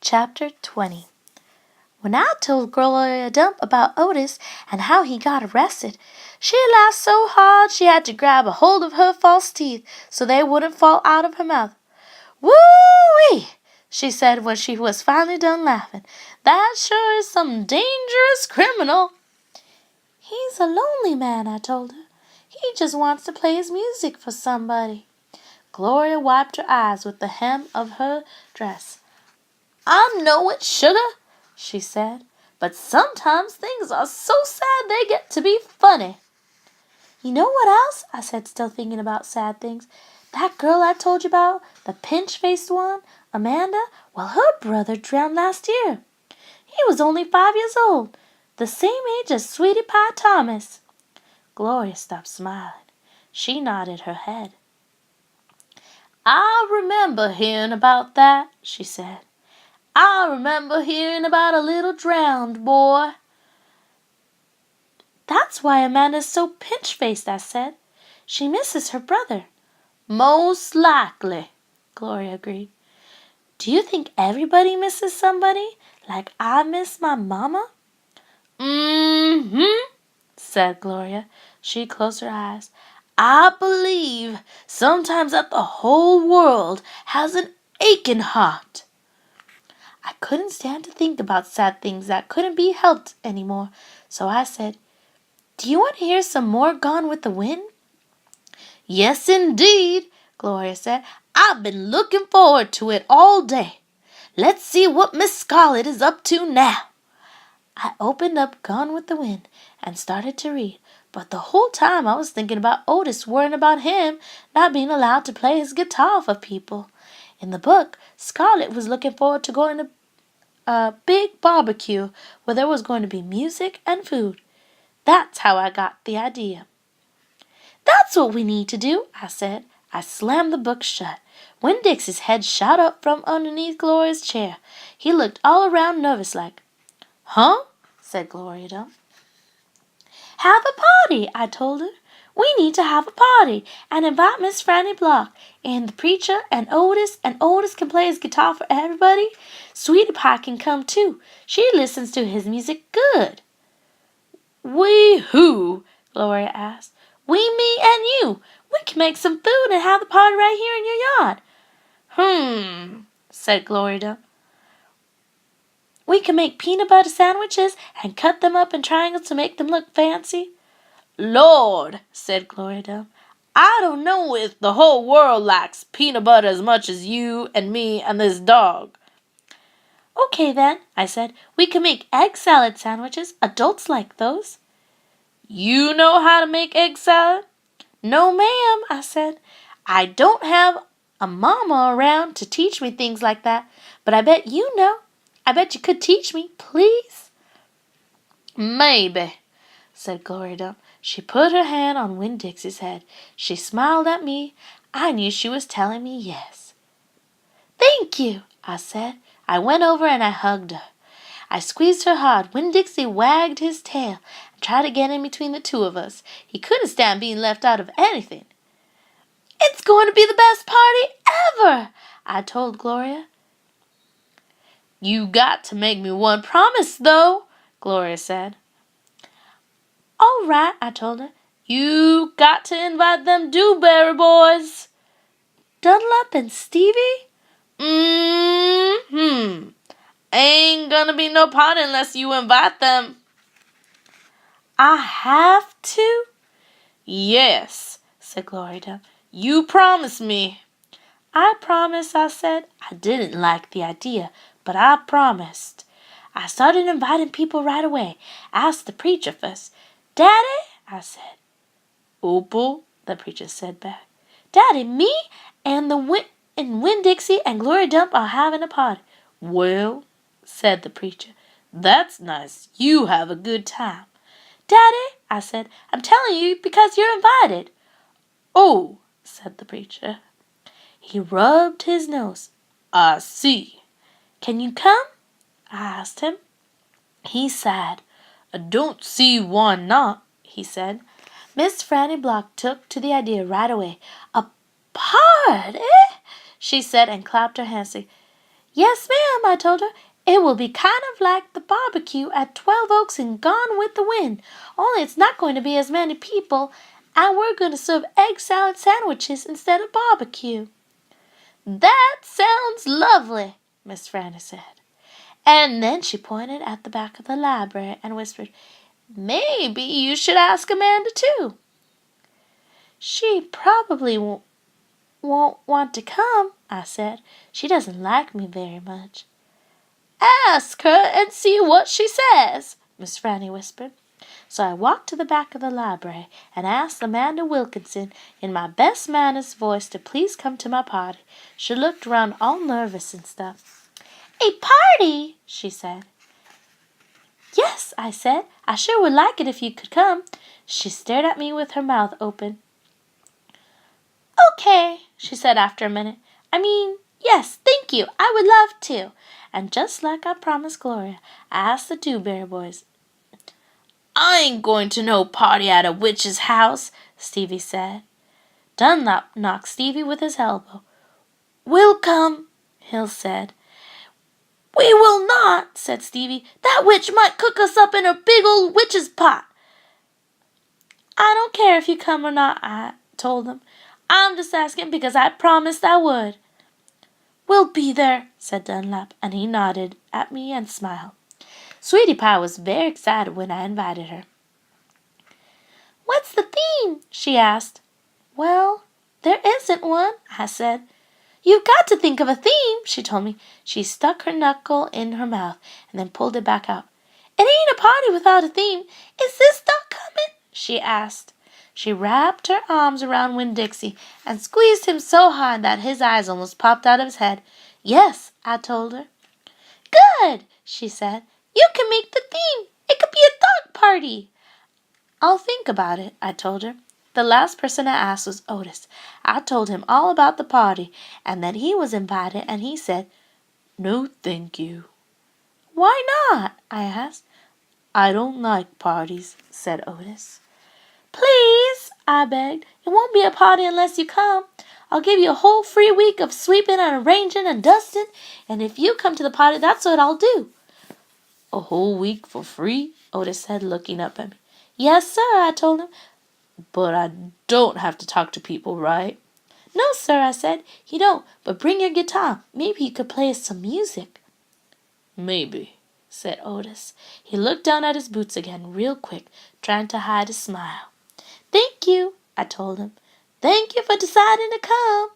Chapter 20. When I told Gloria Dump about Otis and how he got arrested, she laughed so hard she had to grab a hold of her false teeth so they wouldn't fall out of her mouth. "Woo-wee!" she said when she was finally done laughing. "That sure is some dangerous criminal." "He's a lonely man," I told her. "He just wants to play his music for somebody." Gloria wiped her eyes with the hem of her dress. "I know it, sugar," she said, "but sometimes things are so sad they get to be funny." "You know what else?" I said, still thinking about sad things. "That girl I told you about, the pinch-faced one, Amanda, well, her brother drowned last year. He was only 5 years old, the same age as Sweetie Pie Thomas." Gloria stopped smiling. She nodded her head. "I remember hearing about that," she said. "I remember hearing about a little drowned boy." "That's why Amanda's so pinch-faced," I said. "She misses her brother." "Most likely," Gloria agreed. "Do you think everybody misses somebody, like I miss my mama?" "Mm-hmm," said Gloria. She closed her eyes. "I believe sometimes that the whole world has an aching heart." I couldn't stand to think about sad things that couldn't be helped anymore, so I said, "Do you want to hear some more Gone with the Wind?" "Yes, indeed," Gloria said. "I've been looking forward to it all day. Let's see what Miss Scarlet is up to now." I opened up Gone with the Wind and started to read, but the whole time I was thinking about Otis worrying about him not being allowed to play his guitar for people. In the book, Scarlet was looking forward to going to a big barbecue where there was going to be music and food. That's how I got the idea. "That's what we need to do," I said. I slammed the book shut. Winn-Dixie's head shot up from underneath Gloria's chair. He looked all around nervous like. "Huh?" said Gloria Dump. "Have a party," I told her. "We need to have a party and invite Miss Franny Block and the preacher and Otis can play his guitar for everybody. Sweetie Pie can come too. She listens to his music good." "We who?" Gloria asked. "We, me, and you. We can make some food and have the party right here in your yard." Said Gloria Dump. "We can make peanut butter sandwiches and cut them up in triangles to make them look fancy." "Lord," said Gloria Dump, "I don't know if the whole world likes peanut butter as much as you and me and this dog." "Okay then," I said, "we can make egg salad sandwiches. Adults like those." "You know how to make egg salad?" "No, ma'am," I said. "I don't have a mama around to teach me things like that, but I bet you know. I bet you could teach me, please." "Maybe," said Gloria Dump. She put her hand on Winn-Dixie's head. She smiled at me. I knew she was telling me yes. "Thank you," I said. I went over and I hugged her. I squeezed her hard. Winn-Dixie wagged his tail and tried to get in between the two of us. He couldn't stand being left out of anything. "It's going to be the best party ever," I told Gloria. "You got to make me one promise, though," Gloria said. "All right," I told her. "You got to invite them Dewberry boys." "Dunlap and Stevie?" "Mm-hmm. Ain't gonna be no party unless you invite them." "I have to?" "Yes," said Gloria Dump. "You promise me." "I promise," I said. I didn't like the idea, but I promised. I started inviting people right away. I asked the preacher first. "Daddy?" I said. "Opal," the preacher said back. "Daddy, me and Winn-Dixie and Gloria Dump are having a party." "Well," said the preacher, "that's nice. You have a good time." "Daddy," I said, "I'm telling you because you're invited." "Oh," said the preacher. He rubbed his nose. "I see." "Can you come?" I asked him. He sighed. "I don't see why not," he said. Miss Franny Block took to the idea right away. "A party?" she said and clapped her hands. Yes, ma'am, I told her. It will be kind of like the barbecue at 12 Oaks and Gone with the Wind, only it's not going to be as many people, and we're going to serve egg salad sandwiches instead of barbecue. That sounds lovely, Miss Franny said. And then she pointed at the back of the library and whispered, Maybe you should ask Amanda too. She probably won't want to come, I said. She doesn't like me very much. Ask her and see what she says, Miss Franny whispered. So I walked to the back of the library and asked Amanda Wilkinson in my best manners voice to please come to my party. She looked around all nervous and stuff. A party, she said. Yes, I said. I sure would like it if you could come. She stared at me with her mouth open. Okay, she said after a minute. Yes, thank you. I would love to. And just like I promised Gloria, I asked the Dewberry boys. I ain't going to no party at a witch's house, Stevie said. Dunlap knocked Stevie with his elbow. We'll come, Hill said. We will not, said Stevie. That witch might cook us up in her big old witch's pot. I don't care if you come or not, I told him. I'm just asking because I promised I would. We'll be there, said Dunlap, and he nodded at me and smiled. Sweetie Pie was very excited when I invited her. What's the theme? She asked. Well, there isn't one, I said. You've got to think of a theme, she told me. She stuck her knuckle in her mouth and then pulled it back out. It ain't a party without a theme. Is this duck coming? She asked. She wrapped her arms around Winn-Dixie and squeezed him so hard that his eyes almost popped out of his head. Yes, I told her. Good, she said. You can make the theme. It could be a dog party. I'll think about it, I told her. The last person I asked was Otis. I told him all about the party and that he was invited, and he said, No, thank you. Why not? I asked. I don't like parties, said Otis. Please, I begged. It won't be a party unless you come. I'll give you a whole free week of sweeping and arranging and dusting, and if you come to the party, that's what I'll do. A whole week for free? Otis said, looking up at me. Yes, sir, I told him. But I don't have to talk to people, right? No, sir, I said. You don't, but bring your guitar. Maybe you could play us some music. Maybe, said Otis. He looked down at his boots again real quick, trying to hide a smile. Thank you, I told him. Thank you for deciding to come.